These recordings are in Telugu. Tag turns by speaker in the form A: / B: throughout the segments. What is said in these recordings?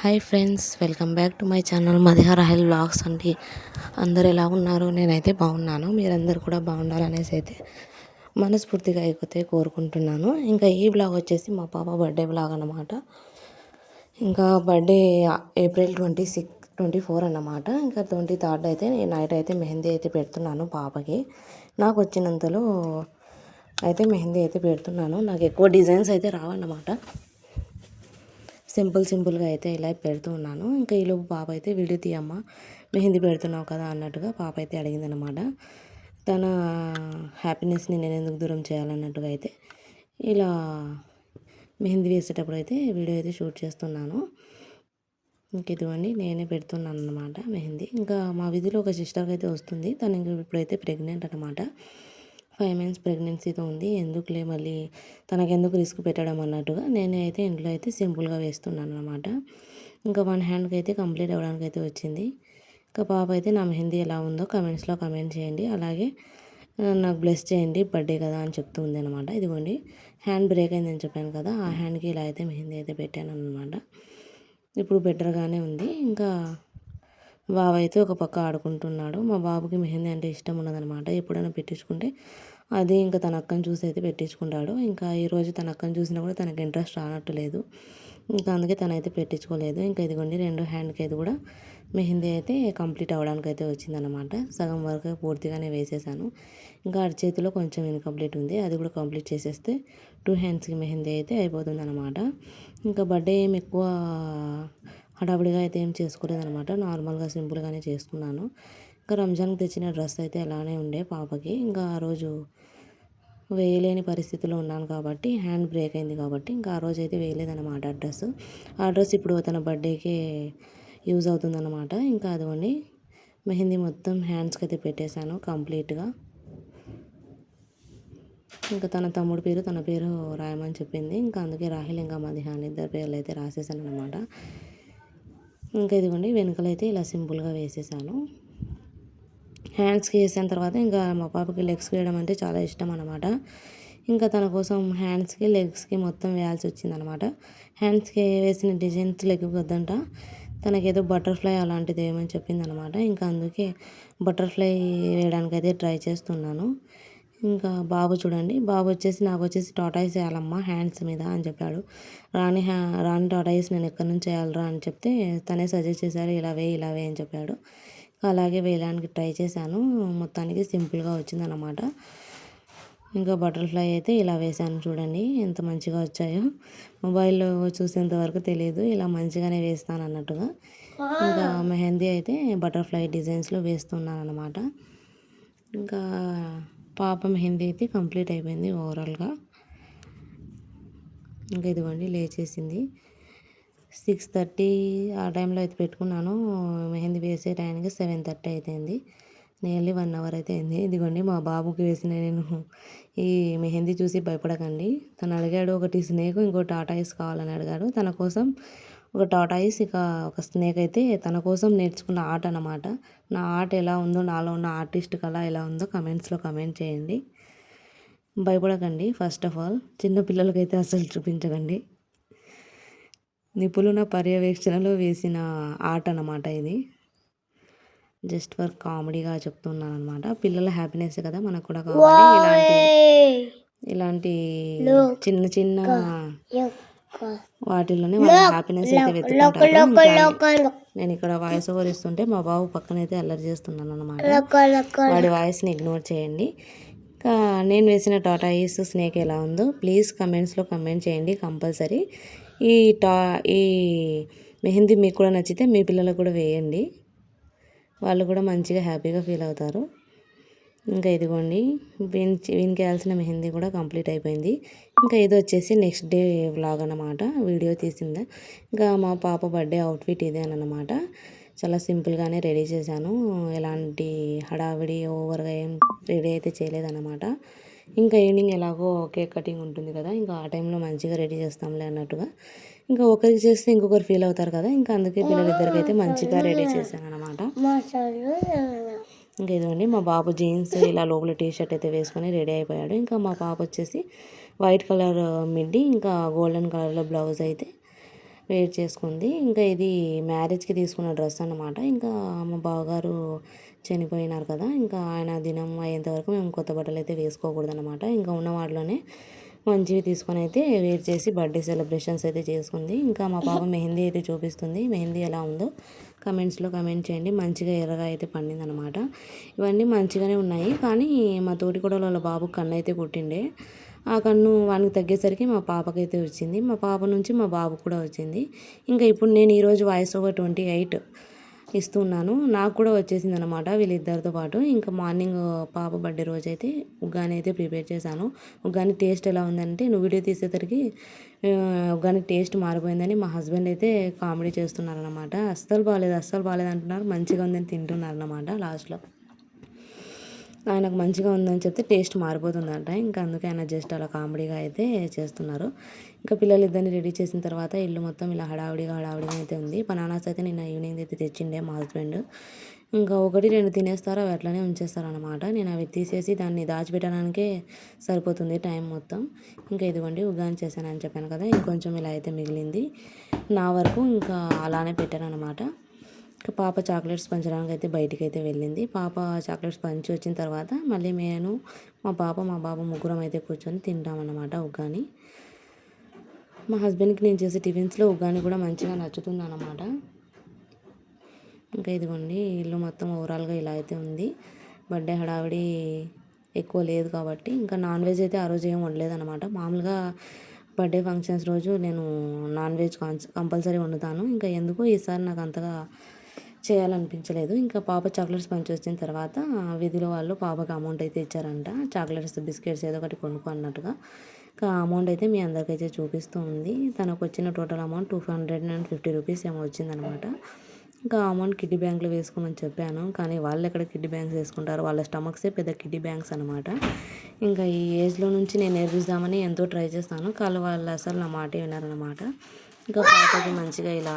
A: Hi friends, welcome back to my channel Madiha Rahel vlogs అండి. అందరు ఎలా ఉన్నారు? నేనైతే బాగున్నాను. మీరందరూ కూడా బాగుండాలనేసి అయితే మనస్ఫూర్తిగా అయిపోతే కోరుకుంటున్నాను. ఇంకా ఈ వ్లాగ్ వచ్చేసి మా పాప బర్త్డే వ్లాగ్ అన్నమాట. ఇంకా బర్త్డే ఏప్రిల్ 24 అన్నమాట. ఇంకా 23rd అయితే నైట్ అయితే మెహందీ అయితే పెడుతున్నాను పాపకి. నాకు వచ్చినంతలో అయితే మెహందీ అయితే పెడుతున్నాను. నాకు ఎక్కువ డిజైన్స్ అయితే రావన్నమాట. సింపుల్గా అయితే ఇలా పెడుతూ ఉన్నాను. ఇంకా ఈలోపు పాప అయితే వీడియో తీయమ్మ, మెహందీ పెడుతున్నావు కదా అన్నట్టుగా పాప అయితే అడిగిందనమాట. తన హ్యాపీనెస్ని నేను ఎందుకు దూరం చేయాలన్నట్టుగా అయితే ఇలా మెహందీ వేసేటప్పుడు అయితే వీడియో అయితే షూట్ చేస్తున్నాను. ఇంక ఇదిగోండి నేనే పెడుతున్నాను అనమాట మెహందీ. ఇంకా మా వీధిలో ఒక సిస్టర్కి అయితే వస్తుంది. తను ఇంక ఇప్పుడైతే ప్రెగ్నెంట్ అనమాట. 5 months ప్రెగ్నెన్సీతో ఉంది. ఎందుకులే మళ్ళీ తనకెందుకు రిస్క్ పెట్టడం అన్నట్టుగా నేనే అయితే ఇంట్లో అయితే సింపుల్గా వేస్తున్నాను అనమాట. ఇంకా 1 హ్యాండ్కి అయితే కంప్లీట్ అవ్వడానికి అయితే వచ్చింది. ఇంకా పాప అయితే నా మెహందీ ఎలా ఉందో కమెంట్స్లో కమెంట్ చేయండి. అలాగే నాకు బ్లెస్ చేయండి, బర్త్డే కదా అని చెప్తూ ఉంది అనమాట. ఇదిగోండి హ్యాండ్ బ్రేక్ అయిందని చెప్పాను కదా, ఆ హ్యాండ్కి ఇలా అయితే మెహందీ అయితే పెట్టాను అనమాట. ఇప్పుడు బెటర్గానే ఉంది. ఇంకా బాబు అయితే ఒక పక్క ఆడుకుంటున్నాడు. మా బాబుకి మెహందీ అంటే ఇష్టం ఉన్నదనమాట. ఎప్పుడైనా పెట్టించుకుంటే అది ఇంకా తన అక్కని చూసి అయితే పెట్టించుకుంటాడు. ఇంకా ఈరోజు తన అక్కని చూసినా కూడా తనకు ఇంట్రెస్ట్ రానట్టు లేదు. ఇంకా అందుకే తనైతే పెట్టించుకోలేదు. ఇంకా ఇదిగోండి 2 హ్యాండ్కి అయితే కూడా మెహందీ అయితే కంప్లీట్ అవ్వడానికి అయితే వచ్చిందనమాట. సగం వరకు పూర్తిగానే వేసేసాను. ఇంకా అరచేతిలో కొంచెం ఇన్కంప్లీట్ ఉంది, అది కూడా కంప్లీట్ చేసేస్తే 2 హ్యాండ్స్కి మెహందీ అయితే అయిపోతుంది అనమాట. ఇంకా బర్త్డే ఏం ఎక్కువ హడావిడిగా అయితే ఏం చేసుకోలేదనమాట. నార్మల్గా సింపుల్గానే చేసుకున్నాను. ఇంకా రంజాన్కి తెచ్చిన డ్రెస్ అయితే అలానే ఉండే పాపకి. ఇంకా ఆ రోజు వేయలేని పరిస్థితిలో ఉన్నాను కాబట్టి, హ్యాండ్ బ్రేక్ అయింది కాబట్టి ఇంకా ఆ రోజు అయితే వేయలేదన్నమాట డ్రెస్. ఆ డ్రెస్ ఇప్పుడు తన బర్త్డేకి యూజ్ అవుతుందన్నమాట. ఇంకా అదిగోండి మెహందీ మొత్తం హ్యాండ్స్కి అయితే పెట్టేశాను కంప్లీట్గా. ఇంకా తన తమ్ముడు పేరు తన పేరు రాయమని చెప్పింది. ఇంకా అందుకే రాహిల్ ఇంకా మదిహాన్ ఇద్దరు పేర్లు అయితే రాసేసాను అనమాట. ఇంకా ఇదిగోండి వెనుకలైతే ఇలా సింపుల్గా వేసేసాను. హ్యాండ్స్కి వేసిన తర్వాత ఇంకా మా పాపకి లెగ్స్కి వేయడం అంటే చాలా ఇష్టం అనమాట. ఇంకా తన కోసం హ్యాండ్స్కి లెగ్స్కి మొత్తం వేయాల్సి వచ్చిందనమాట. హ్యాండ్స్కి వేసిన డిజైన్స్ లెగ్కి వద్దంట, తనకేదో బటర్ఫ్లై అలాంటిది ఏమని చెప్పింది అనమాట. ఇంకా అందుకే బటర్ఫ్లై వేయడానికి అయితే ట్రై చేస్తున్నాను. ఇంకా బాబు చూడండి, బాబు వచ్చేసి నాకు వచ్చేసి టాటాయిస్ వేయాలమ్మా హ్యాండ్స్ మీద అని చెప్పాడు. రాని టాటాయిస్ నేను ఎక్కడి నుంచి వేయాలరా అని చెప్తే తనే సజెస్ట్ చేశాడు, ఇలా వే అని చెప్పాడు. అలాగే వేయడానికి ట్రై చేశాను. మొత్తానికి సింపుల్గా వచ్చిందనమాట. ఇంకా బటర్ఫ్లై అయితే ఇలా వేశాను చూడండి ఎంత మంచిగా వచ్చాయో. మొబైల్లో చూసేంత వరకు తెలియదు, ఇలా మంచిగానే వేస్తాను అన్నట్టుగా. ఇంకా మెహందీ అయితే బటర్ఫ్లై డిజైన్స్లో వేస్తున్నాను అనమాట. ఇంకా పాప మెహందీ అయితే కంప్లీట్ అయిపోయింది ఓవరాల్గా. ఇంకా ఇదిగోండి లేచేసింది. 6:30 ఆ టైంలో అయితే పెట్టుకున్నాను. మెహందీ వేసే టైంకి 7:30 అయిపోయింది. నియర్లీ 1 hour అయితే అయింది. ఇదిగోండి మా బాబుకి వేసిన నేను ఈ మెహందీ చూసి భయపడకండి. తను అడిగాడు ఒకటి స్నేక్ ఇంకో టాటాయిస్ కావాలని అడిగాడు. తన కోసం ఒక టాటాయిస్ ఇక ఒక స్నేక్ అయితే తన కోసం నేర్చుకున్న ఆర్ట్ అన్నమాట. నా ఆర్ట్ ఎలా ఉందో, నాలో ఉన్న ఆర్టిస్ట్ కళ ఎలా ఉందో కమెంట్స్లో కమెంట్ చేయండి. భయపడకండి. ఫస్ట్ ఆఫ్ ఆల్ చిన్న పిల్లలకైతే అసలు చూపించకండి. నిపుణుల పర్యవేక్షణలో వేసిన ఆర్ట్ అన్నమాట ఇది. జస్ట్ ఫర్ కామెడీగా చెప్తున్నాను అనమాట. పిల్లల హ్యాపీనెస్ కదా మనకు కూడా కావాలి. ఇలాంటి చిన్న వాటిల్లోనే వాళ్ళ హ్యాపీనెస్ అయితే వెతుకుంటారు. నేను ఇక్కడ వాయిస్ ఓవర్ ఇస్తుంటే మా బాబు పక్కనైతే అల్లరి చేస్తున్నాను అనమాట. వాడి వాయిస్ని ఇగ్నోర్ చేయండి. ఇంకా నేను వేసిన టాటాయిస్ స్నేక్ ఎలా ఉందో ప్లీజ్ కమెంట్స్లో కమెంట్ చేయండి కంపల్సరీ. ఈ మెహందీ మీకు కూడా నచ్చితే మీ పిల్లలకు కూడా వేయండి, వాళ్ళు కూడా మంచిగా హ్యాపీగా ఫీల్ అవుతారు. ఇంకా ఇదిగోండి వీనికి వేయాల్సిన మెహందీ కూడా కంప్లీట్ అయిపోయింది. ఇంకా ఇది వచ్చేసి నెక్స్ట్ డే వ్లాగ్ అన్నమాట, వీడియో తీసిందే. ఇంకా మా పాప బర్త్డే అవుట్ఫిట్ ఇదే అన్నమాట. చాలా సింపుల్గానే రెడీ చేశాను, ఎలాంటి హడావిడి ఓవర్గా ఏం రెడీ అయితే చేయలేదన్నమాట. ఇంకా ఈవినింగ్ ఎలాగో కేక్ కటింగ్ ఉంటుంది కదా, ఇంకా ఆ టైంలో మంచిగా రెడీ చేస్తాంలే అన్నట్టుగా. ఇంకా ఒకరికి చేస్తే ఇంకొకరు ఫీల్ అవుతారు కదా, ఇంకా అందుకే పిల్లలిద్దరికైతే మంచిగా రెడీ చేశాను అనమాట. ఇంకా ఇదిగోండి మా బాబు జీన్స్ ఇలా లోపల టీషర్ట్ అయితే వేసుకొని రెడీ అయిపోయాడు. ఇంకా మా పాప వచ్చేసి వైట్ కలర్ మిడ్డీ ఇంకా గోల్డెన్ కలర్లో బ్లౌజ్ అయితే వెయిట్ చేసుకుంది. ఇంకా ఇది మ్యారేజ్కి తీసుకున్న డ్రెస్ అన్నమాట. ఇంకా మా బావగారు చనిపోయినారు కదా, ఇంకా ఆయన దినం అయ్యేంత వరకు మేము కొత్త బట్టలు అయితే వేసుకోకూడదు అనమాట. ఇంకా ఉన్న వాటిలోనే మంచివి తీసుకొని అయితే వేర్ చేసి బర్త్డే సెలబ్రేషన్స్ అయితే చేసుకుంది. ఇంకా మా పాప మెహందీ అయితే చూపిస్తుంది. మెహందీ ఎలా ఉందో కమెంట్స్లో కమెంట్ చేయండి. మంచిగా ఎర్రగా అయితే పండింది అనమాట. ఇవన్నీ మంచిగానే ఉన్నాయి, కానీ మా తోటికోడలు వాళ్ళ బాబు కన్ను అయితే కొట్టిండే. ఆ కన్ను వానికి తగ్గేసరికి మా పాపకైతే వచ్చింది. మా పాప నుంచి మా బాబు కూడా వచ్చింది. ఇంకా ఇప్పుడు నేను ఈరోజు వాయిస్ ఓవర్ 28 ఇస్తున్నాను. నాకు కూడా వచ్చేసింది అనమాట వీళ్ళిద్దరితో పాటు. ఇంకా మార్నింగ్ పాప బర్త్డే రోజు అయితే ఉగ్గాని అయితే ప్రిపేర్ చేశాను. ఉగ్గాని టేస్ట్ ఎలా ఉందంటే, నువ్వు వీడియో తీసేసరికి ఉగ్గాని టేస్ట్ మారిపోయిందని మా హస్బెండ్ అయితే కామెడీ చేస్తున్నారనమాట. అస్సలు బాగాలేదు అంటున్నారు. మంచిగా ఉందని తింటున్నారనమాట. లాస్ట్లో ఆయనకు మంచిగా ఉందని చెప్తే టేస్ట్ మారిపోతుందంట. ఇంకా అందుకే ఆయన జస్ట్ అలా కామెడీగా అయితే చేస్తున్నారు. ఇంకా పిల్లలు ఇద్దరిని రెడీ చేసిన తర్వాత ఇల్లు మొత్తం ఇలా హడావుడిగా అయితే ఉంది. బనానాస్ అయితే నిన్న ఈవినింగ్ అయితే తెచ్చిండే మా హస్బెండ్. ఇంకా 1-2 తినేస్తారు, అవి అట్లనే ఉంచేస్తారనమాట. నేను అవి తీసేసి దాన్ని దాచిపెట్టడానికే సరిపోతుంది టైం మొత్తం. ఇంకా ఇదిగోండి ఉగ్గాని చేశానని చెప్పాను కదా, ఇంకొంచెం ఇలా అయితే మిగిలింది నా వరకు. ఇంకా అలానే పెట్టానమాట. ఇంకా పాప చాక్లెట్స్ పంచడానికి అయితే బయటికి అయితే వెళ్ళింది. పాప చాక్లెట్స్ పంచి వచ్చిన తర్వాత మళ్ళీ నేను మా బాబు ముగ్గురం అయితే కూర్చొని తింటామన్నమాట ఉగ్గాని. మా హస్బెండ్కి నేను చేసే టిఫిన్స్లో ఉగ్గాని కూడా మంచిగా నచ్చుతుంది అన్నమాట. ఇంకా ఇదిగోండి ఇల్లు మొత్తం ఓవరాల్గా ఇలా అయితే ఉంది. బర్త్డే హడావిడి ఎక్కువ లేదు కాబట్టి ఇంకా నాన్ వెజ్ అయితే ఆ రోజు ఏం వండలేదన్నమాట. మామూలుగా బర్త్డే ఫంక్షన్స్ రోజు నేను నాన్ వెజ్ కంపల్సరీ వండుతాను. ఇంకా ఎందుకో ఈసారి నాకు అంతగా చేయాలనిపించలేదు. ఇంకా పాప చాక్లెట్స్ పంచి వచ్చిన తర్వాత వీధిలో వాళ్ళు పాపకి అమౌంట్ అయితే ఇచ్చారంట. చాక్లెట్స్ బిస్కెట్స్ ఏదో ఒకటి కొనుక్కో అన్నట్టుగా. ఇంకా అమౌంట్ అయితే మీ అందరికైతే చూపిస్తూ ఉంది. తనకు వచ్చిన టోటల్ అమౌంట్ 250 రూపీస్ ఏమో వచ్చిందనమాట. ఇంకా అమౌంట్ కిడ్డీ బ్యాంక్లో వేసుకోమని చెప్పాను, కానీ వాళ్ళు ఎక్కడ కిడ్డీ బ్యాంక్స్ వేసుకుంటారు, వాళ్ళ స్టమక్సే పెద్ద కిడ్డీ బ్యాంక్స్ అనమాట. ఇంకా ఈ ఏజ్లో నుంచి నేను నేర్పిస్తామని ఎంతో ట్రై చేస్తాను, కానీ వాళ్ళు అసలు నా మాట వినారనమాట. ఇంకా పాపకి మంచిగా ఇలా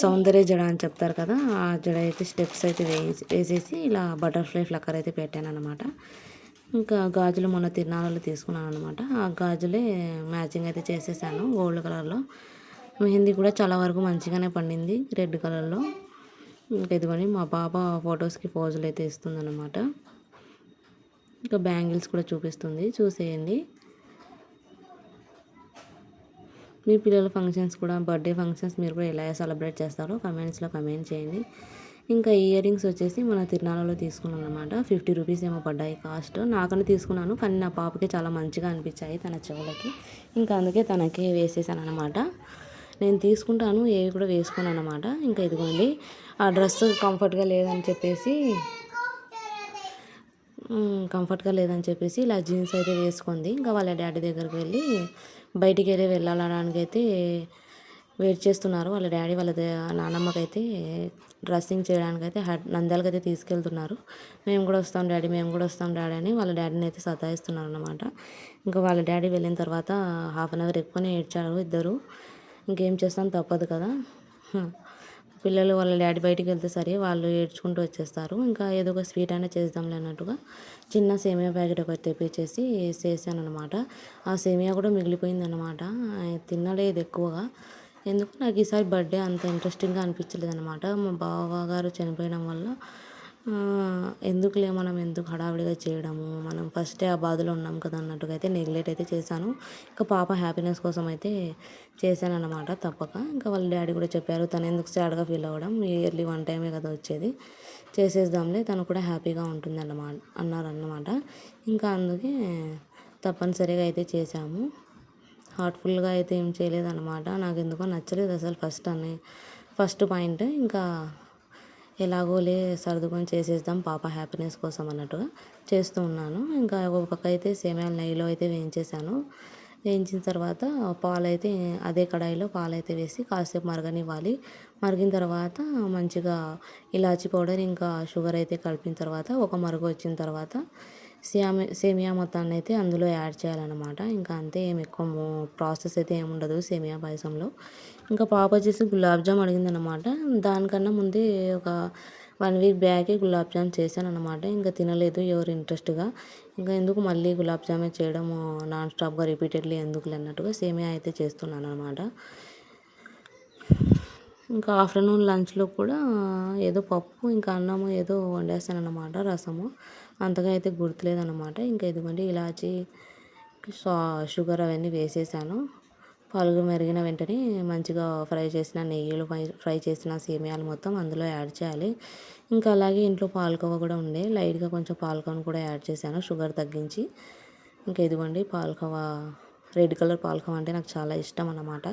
A: సౌందర్య జడ అని చెప్తారు కదా, ఆ జడ అయితే స్టెప్స్ అయితే వేసేసి ఇలా బటర్ఫ్లై ఫ్లక్కర్ అయితే పెట్టాను అనమాట. ఇంకా గాజులు మొన్న తిరునాళ్ళలో తీసుకున్నాను అనమాట. ఆ గాజులే మ్యాచింగ్ అయితే చేసేసాను గోల్డ్ కలర్లో. మెహందీ కూడా చాలా వరకు మంచిగానే పండింది రెడ్ కలర్లో. ఇంకా ఇదిగోని మా పాప ఫొటోస్కి పోజులు అయితే ఇస్తుందన్నమాట. ఇంకా బ్యాంగిల్స్ కూడా చూపిస్తుంది, చూసేయండి. మీ పిల్లల ఫంక్షన్స్ కూడా, బర్త్డే ఫంక్షన్స్ మీరు కూడా ఎలా సెలబ్రేట్ చేస్తారో కమెంట్స్లో కమెంట్ చేయండి. ఇంకా ఇయర్ రింగ్స్ వచ్చేసి మన తిరునాళ్ళలో తీసుకున్నాను అనమాట. 50 రూపీస్ ఏమో పడ్డాయి కాస్ట్. నాకని తీసుకున్నాను, కానీ నా పాపకి చాలా మంచిగా అనిపించాయి తన చెవులకి. ఇంకా అందుకే తనకే వేసేసాను అనమాట. నేను తీసుకుంటాను, ఏవి కూడా వేసుకోను అనమాట. ఇంకా ఇదిగోండి ఆ డ్రెస్ కంఫర్ట్గా లేదని చెప్పేసి ఇలా జీన్స్ అయితే వేసుకుంది. ఇంకా వాళ్ళ డాడీ దగ్గరికి వెళ్ళి బయటికి వెళ్ళాలనడానికి అయితే వెయిట్ చేస్తున్నారు. వాళ్ళ డాడీ వాళ్ళ నానమ్మకైతే డ్రెస్సింగ్ చేయడానికైతే నంద్యాలకైతే తీసుకెళ్తున్నారు. మేము కూడా వస్తాం డాడీ అని వాళ్ళ డాడీని అయితే సతాయిస్తున్నారు అనమాట. ఇంకా వాళ్ళ డాడీ వెళ్ళిన తర్వాత హాఫ్ అన్ అవర్ ఎక్కువనే ఏడ్చారు ఇద్దరు. ఇంకేం చేస్తాం, తప్పదు కదా. పిల్లలు వాళ్ళ డాడీ బయటికి వెళ్తే సరే వాళ్ళు ఏడ్చుకుంటూ వచ్చేస్తారు. ఇంకా ఏదో ఒక స్వీట్ అయినా చేద్దాంలే అన్నట్టుగా చిన్న సేమియా ప్యాకెట్ ఒకటి తెప్పించేసి చేశాను అనమాట. ఆ సేమియా కూడా మిగిలిపోయిందనమాట. తినలేదు ఎక్కువగా, ఎందుకు నాకు ఈసారి బర్త్డే అంత ఇంట్రెస్టింగ్గా అనిపించలేదు అనమాట. మా బావగారు చనిపోయడం వల్ల ఎందుకు హడావిడిగా చేయడము, మనం ఫస్టే ఆ బాధలో ఉన్నాం కదా అన్నట్టుగా అయితే నెగ్లెక్ట్ అయితే చేశాను. ఇంకా పాప హ్యాపీనెస్ కోసం అయితే చేశాను అనమాట తప్పక. ఇంకా వాళ్ళ డాడీ కూడా చెప్పారు, తను ఎందుకు సాడ్గా ఫీల్ అవ్వడం, ఇయర్లీ 1 టైమే కదా వచ్చేది, చేసేద్దాంలే, తను కూడా హ్యాపీగా ఉంటుంది అన్నారన్నమాట. ఇంకా అందుకే తప్పనిసరిగా అయితే చేశాము. హార్ట్ఫుల్గా అయితే ఏం చేయలేదన్నమాట. నాకు ఎందుకో నచ్చలేదు అసలు ఫస్ట్ పాయింట్. ఇంకా ఎలాగోలే సర్దుకొని చేసేద్దాం పాప హ్యాపీనెస్ కోసం అన్నట్టుగా చేస్తూ ఉన్నాను. ఇంకా ఒక పక్క అయితే సేమియాలు నెయ్యిలో అయితే వేయించేసాను. వేయించిన తర్వాత పాలైతే అదే కడాయిలో పాలైతే వేసి కాసేపు మరగనివ్వాలి. మరిగిన తర్వాత మంచిగా ఇలాచీ పౌడర్ ఇంకా షుగర్ అయితే కలిపిన తర్వాత ఒక మరుగు వచ్చిన తర్వాత సేమియా మొత్తాన్ని అయితే అందులో యాడ్ చేయాలన్నమాట. ఇంకా అంతే, ఏమి ఎక్కువ ప్రాసెస్ అయితే ఏమి ఉండదు సేమియా పాయసంలో. ఇంకా పాప వచ్చేసి గులాబ్ జామ్ అడిగిందనమాట. దానికన్నా ముందే ఒక 1 వీక్ బ్యాకే గులాబ్ జామ్ చేశాను అనమాట. ఇంకా తినలేదు ఎవరు ఇంట్రెస్ట్గా. ఇంకా ఎందుకు మళ్ళీ గులాబ్ జామే చేయడం నాన్ స్టాప్గా రిపీటెడ్లీ ఎందుకులే అన్నట్టుగా సేమియా అయితే చేస్తున్నాను అనమాట. ఇంకా ఆఫ్టర్నూన్ లంచ్లో కూడా ఏదో పప్పు ఇంకా అన్నము ఏదో వండేస్తానన్నమాట, రసము అంతగా అయితే గుర్తులేదన్నమాట. ఇంకా ఇదిగోండి ఇలాచి షుగర్ అవన్నీ వేసేసాను. పాలు మరిగిన వెంటనే మంచిగా ఫ్రై చేసిన నెయ్యిలో ఫ్రై చేసిన సేమియాలు మొత్తం అందులో యాడ్ చేయాలి. ఇంకా అలాగే ఇంట్లో పాలకోవా కూడా ఉండే, లైట్గా కొంచెం పాలకోవాని కూడా యాడ్ చేశాను షుగర్ తగ్గించి. ఇంకా ఇదిగోండి పాలకోవా, రెడ్ కలర్ పాలకోవా అంటే నాకు చాలా ఇష్టం అన్నమాట.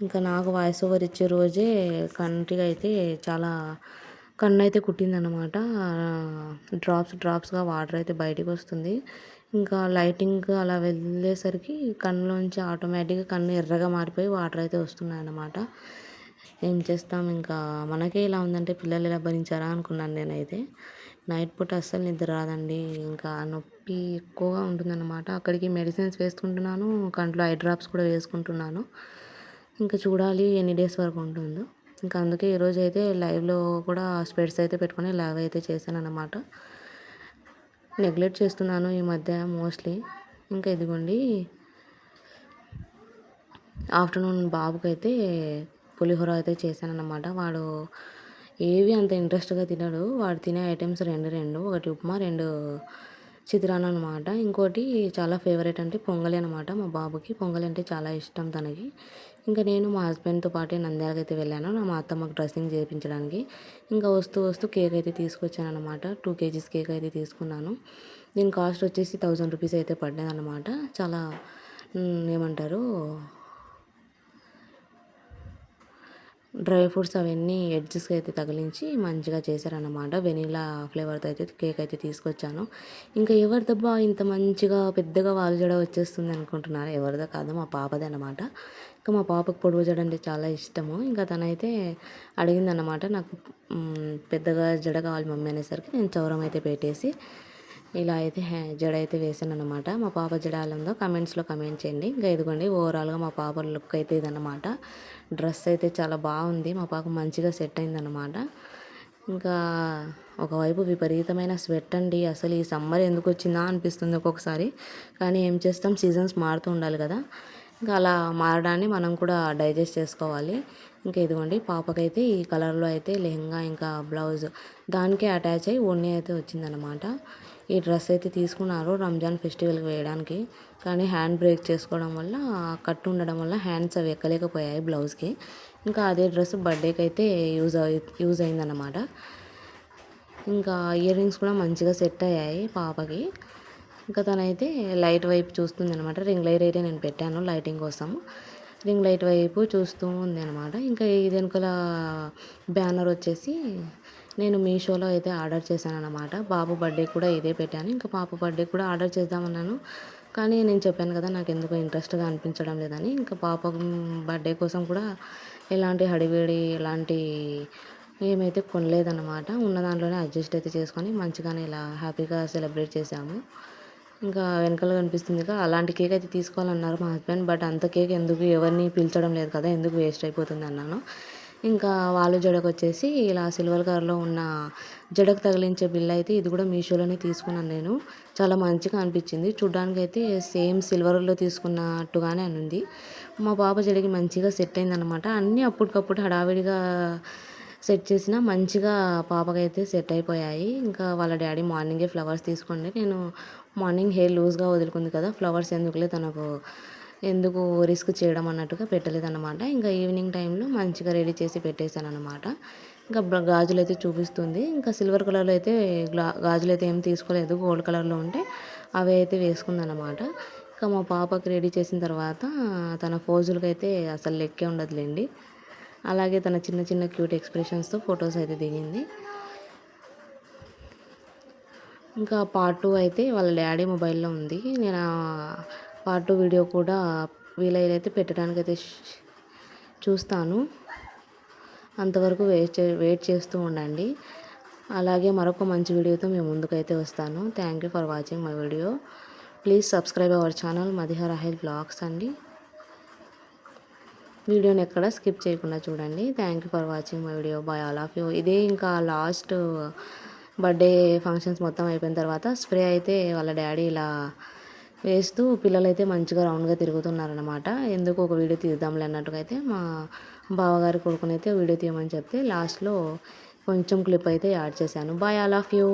A: ఇంకా నాకు వాయిస్ ఓవర్ ఇచ్చే రోజే కంటిగా అయితే చాలా కన్ను అయితే కుట్టిందనమాట. డ్రాప్స్గా వాటర్ అయితే బయటకు వస్తుంది. ఇంకా లైటింగ్ అలా వెళ్ళేసరికి కన్నులోంచి ఆటోమేటిక్గా కన్ను ఎర్రగా మారిపోయి వాటర్ అయితే వస్తున్నాయన్నమాట. ఏం చేస్తాం, ఇంకా మనకే ఇలా ఉందంటే పిల్లలు ఎలా భరించారా అనుకున్నాను నేనైతే. నైట్ పూట అస్సలు నిద్ర రాదండి, ఇంకా నొప్పి ఎక్కువగా ఉంటుందన్నమాట. అక్కడికి మెడిసిన్స్ వేసుకుంటున్నాను, కంట్లో ఐ డ్రాప్స్ కూడా వేసుకుంటున్నాను. ఇంకా చూడాలి ఎన్ని డేస్ వరకు ఉంటుందో. ఇంకా అందుకే ఈరోజు అయితే లైవ్లో కూడా స్పెడ్స్ అయితే పెట్టుకొని లైవ్ అయితే చేశానన్నమాట. నెగ్లెక్ట్ చేస్తున్నాను ఈ మధ్య మోస్ట్లీ. ఇంకా ఇదిగోండి ఆఫ్టర్నూన్ బాబుకైతే పులిహోర అయితే చేశానన్నమాట. వాడు ఏవి అంత ఇంట్రెస్ట్గా తినడు. వాడు తినే ఐటమ్స్ రెండు ఒకటి ఉప్మా, రెండు చిత్రాన్నం అనమాట. ఇంకోటి చాలా ఫేవరెట్ అంటే పొంగలి అనమాట. మా బాబుకి పొంగలి అంటే చాలా ఇష్టం తనకి. ఇంకా నేను మా హస్బెండ్తో పాటే నంద్యాలకు అయితే వెళ్ళాను మా అత్తమ్మకు డ్రెస్సింగ్ చేయించడానికి. ఇంకా వస్తూ కేక్ అయితే తీసుకొచ్చాను అనమాట. 2 kgs కేక్ అయితే తీసుకున్నాను. దీని కాస్ట్ వచ్చేసి 1000 రూపీస్ అయితే పడ్డదనమాట. చాలా ఏమంటారు, డ్రై ఫ్రూట్స్ అవన్నీ ఎడ్జెస్కి అయితే తగిలించి మంచిగా చేశారనమాట. వెనీలా ఫ్లేవర్తో అయితే కేక్ అయితే తీసుకొచ్చాను. ఇంకా ఎవరిదబ్బా ఇంత మంచిగా పెద్దగా వాలు జడ వచ్చేస్తుంది అనుకుంటున్నారు, ఎవరిదో కాదు మా పాపదే అనమాట. ఇంకా మా పాపకు పొడవు జడ అంటే చాలా ఇష్టము. ఇంకా తనైతే అడిగిందనమాట, నాకు పెద్దగా జడ కావాలి మమ్మీ అనేసరికి నేను చౌరం అయితే పెట్టేసి ఇలా అయితే జడ అయితే వేసాను అనమాట. మా పాప జడ ఎలా ఉందో కమెంట్స్లో కమెంట్ చేయండి. ఇంకా ఇదిగోండి ఓవరాల్గా మా పాప లుక్ అయితే ఇదన్నమాట. డ్రెస్ అయితే చాలా బాగుంది, మా పాప మంచిగా సెట్ అయిందనమాట. ఇంకా ఒకవైపు విపరీతమైన స్వెట్ అండి, అసలు ఈ సమ్మర్ ఎందుకు వచ్చిందా అనిపిస్తుంది ఒక్కొక్కసారి. కానీ ఏం చేస్తాం, సీజన్స్ మారుతూ ఉండాలి కదా. ఇంకా అలా మారడాన్ని మనం కూడా డైజెస్ట్ చేసుకోవాలి. ఇంకా ఇదిగోండి పాపకైతే ఈ కలర్లో అయితే లెహంగా ఇంకా బ్లౌజ్ దానికే అటాచ్ అయ్యి ఓణి అయితే వచ్చిందనమాట. ఈ డ్రెస్ అయితే తీసుకున్నారు రంజాన్ ఫెస్టివల్కి వేయడానికి. కానీ హ్యాండ్ బ్రేక్ చేసుకోవడం వల్ల, కట్టు ఉండడం వల్ల హ్యాండ్స్ అవి ఎక్కలేకపోయాయి బ్లౌజ్కి. ఇంకా అదే డ్రెస్ బర్త్డేకి అయితే యూజ్ అయిందన్నమాట. ఇంకా ఇయర్ రింగ్స్ కూడా మంచిగా సెట్ అయ్యాయి పాపకి. ఇంకా తనైతే లైట్ వైపు చూస్తుంది అనమాట. రింగ్ లైట్ అయితే నేను పెట్టాను లైటింగ్ కోసం. రింగ్ లైట్ వైపు చూస్తూ ఉంది అనమాట. ఇంకా ఇది వెనుకల బ్యానర్ వచ్చేసి నేను మీషోలో అయితే ఆర్డర్ చేశాను అనమాట. బాబు బర్త్డే కూడా ఇదే పెట్టాను. ఇంకా పాప బర్త్డే కూడా ఆర్డర్ చేద్దామన్నాను, కానీ నేను చెప్పాను కదా నాకు ఎందుకో ఇంట్రెస్ట్గా అనిపించడం లేదని. ఇంకా పాప బర్త్డే కోసం కూడా ఎలాంటి హడివేడి ఎలాంటి ఏమైతే కొనలేదన్నమాట. ఉన్న దాంట్లోనే అడ్జస్ట్ అయితే చేసుకొని మంచిగానే ఇలా హ్యాపీగా సెలబ్రేట్ చేశాము. ఇంకా వెనకాల కనిపిస్తుంది కదా, అలాంటి కేక్ అయితే తీసుకోవాలన్నారు మా హస్బెండ్. బట్ అంత కేక్ ఎందుకు, ఎవరిని పిలిచడం లేదు కదా, ఎందుకు వేస్ట్ అయిపోతుంది అన్నాను. ఇంకా వాళ్ళు జడకు వచ్చేసి ఇలా సిల్వర్ కలర్లో ఉన్న జడకు తగిలించే బిల్ల అయితే ఇది కూడా మీషోలోనే తీసుకున్నాను నేను. చాలా మంచిగా అనిపించింది చూడ్డానికి, అయితే సేమ్ సిల్వర్లో తీసుకున్నట్టుగానే ఉంది. మా పాప జడకి మంచిగా సెట్ అయిందనమాట. అన్నీ అప్పటికప్పుడు హడావిడిగా సెట్ చేసిన మంచిగా పాపకైతే సెట్ అయిపోయాయి. ఇంకా వాళ్ళ డాడీ మార్నింగే ఫ్లవర్స్ తీసుకోండి, నేను మార్నింగ్ హెయిర్ లూజ్గా వదులుకుంది కదా, ఫ్లవర్స్ ఎందుకులే తనకు, ఎందుకు రిస్క్ చేయడం అన్నట్టుగా పెట్టలేదన్నమాట. ఇంకా ఈవినింగ్ టైంలో మంచిగా రెడీ చేసి పెట్టేశాను అనమాట. ఇంకా గాజులు అయితే చూపిస్తుంది. ఇంకా సిల్వర్ కలర్లో అయితే గాజులు అయితే ఏం తీసుకోలేదు, గోల్డ్ కలర్లో ఉంటే అవి అయితే వేసుకుందనమాట. ఇంకా మా పాపకి రెడీ చేసిన తర్వాత తన ఫోజులకి అయితే అసలు లెక్కే ఉండదులేండి. అలాగే తన చిన్న చిన్న క్యూట్ ఎక్స్ప్రెషన్స్తో ఫొటోస్ అయితే దిగింది. ఇంకా పార్ట్ 2 అయితే వాళ్ళ డాడీ మొబైల్లో ఉంది. నేను పార్ట్ 2 వీడియో కూడా వీలైతే పెట్టడానికైతే చూస్తాను. అంతవరకు వెయిట్ చేస్తూ ఉండండి. అలాగే మరొక మంచి వీడియోతో మేము ముందుకైతే వస్తాను. Thank you for watching my video. Please subscribe our channel Madiha Rahel vlogs అండి. వీడియోని ఎక్కడ స్కిప్ చేయకుండా చూడండి. Thank you for watching my video. Bye all of you. ఇదే ఇంకా లాస్ట్ బర్త్డే ఫంక్షన్స్ మొత్తం అయిపోయిన తర్వాత స్ప్రే అయితే వాళ్ళ డాడీ ఇలా వేస్తూ పిల్లలైతే మంచిగా రౌండ్గా తిరుగుతున్నారనమాట. ఎందుకు ఒక వీడియో తీద్దాంలే అన్నట్టుగా అయితే మా బావగారి కొడుకునైతే వీడియో తీయమని చెప్తే లాస్ట్‌లో కొంచెం క్లిప్ అయితే యాడ్ చేశాను. Bye all of you.